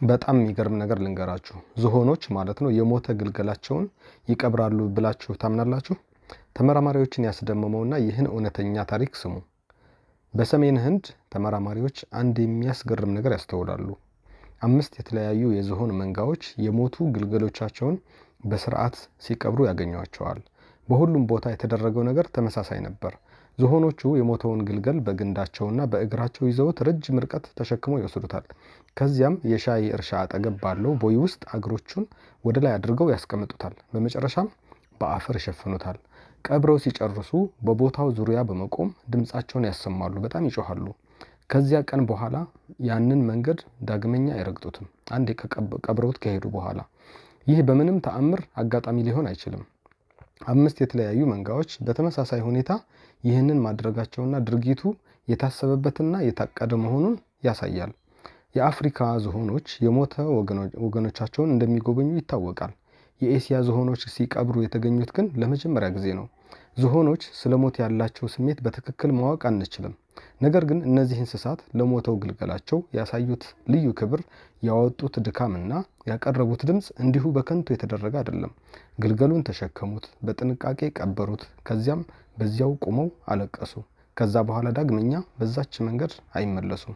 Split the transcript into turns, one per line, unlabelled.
በጣም የሚገርም ነገር ልንገራችሁ። ዝሆኖች ማለት ነው የሞተ ግልገላቸውን ይቀብራሉ ብላችሁ ታምናላችሁ? ተመራማሪዎችን ያስደመመውና ይህን እውነተኛ ታሪክ ስሙ። በሰሜን ህንድ ተመራማሪዎች አንድ የሚያስገርም ነገር ያስተውላሉ። 5 የተለያዩ የዝሆን መንጋዎች የሞቱ ግልገሎቻቸውን በስርዓት ሲቀብሩ ያገኟቸዋል። በሁሉም ቦታ የተደረገው ነገር ተመሳሳይ ነበር። ዝሆኖቹ የሞተውን ግልገል በግንዳቸውና በእግራቸው ይዘውት ረጅም ርቀት ተሸክመው ይወስዱታል። ከዚያም የሻይ እርሻ አጠገብ ባለው ቦይ ውስጥ እግሮቹን ወደ ላይ አድርገው ያስቀምጡታል። በመጨረሻም በአፈር ይሸፍኑታል። ቀብረው ሲጨርሱ በቦታው ዙሪያ በመቆም ድምፃቸውን ያሰማሉ፣ በጣም ይጮሃሉ። ከዚያ ቀን በኋላ ያንን መንገድ ዳግመኛ አይረግጡትም። አንዴ ቀብረውት ከሄዱ በኋላ። ይህ በምንም ተአምር አጋጣሚ ሊሆን አይችልም። 5 የተለያዩ መንጋዎች በተመሳሳይ ሁኔታ ይህንን ማድረጋቸውና ድርጊቱ የታሰበበትና የታቀደ መሆኑን ያሳያል። የአፍሪካ ዝሆኖች የሞተ ወገኖቻቸውን እንደሚጎበኙ ይታወቃል። የኤስያ ዝሆኖች ሲቀብሩ የተገኙት ግን ለመጀመሪያ ጊዜ ነው። ዝሆኖች ስለ ሞት ያላቸው ስሜት በትክክል ማወቅ አንችልም። ነገር ግን እነዚህ እንስሳት ለሞተው ግልገላቸው ያሳዩት ልዩ ክብር፣ ያወጡት ድካምና ያቀረቡት ድምፅ እንዲሁ በከንቱ የተደረገ አይደለም። ግልገሉን ተሸከሙት፣ በጥንቃቄ ቀበሩት፣ ከዚያም በዚያው ቆመው አለቀሱ። ከዛ በኋላ ዳግመኛ በዛች መንገድ አይመለሱም።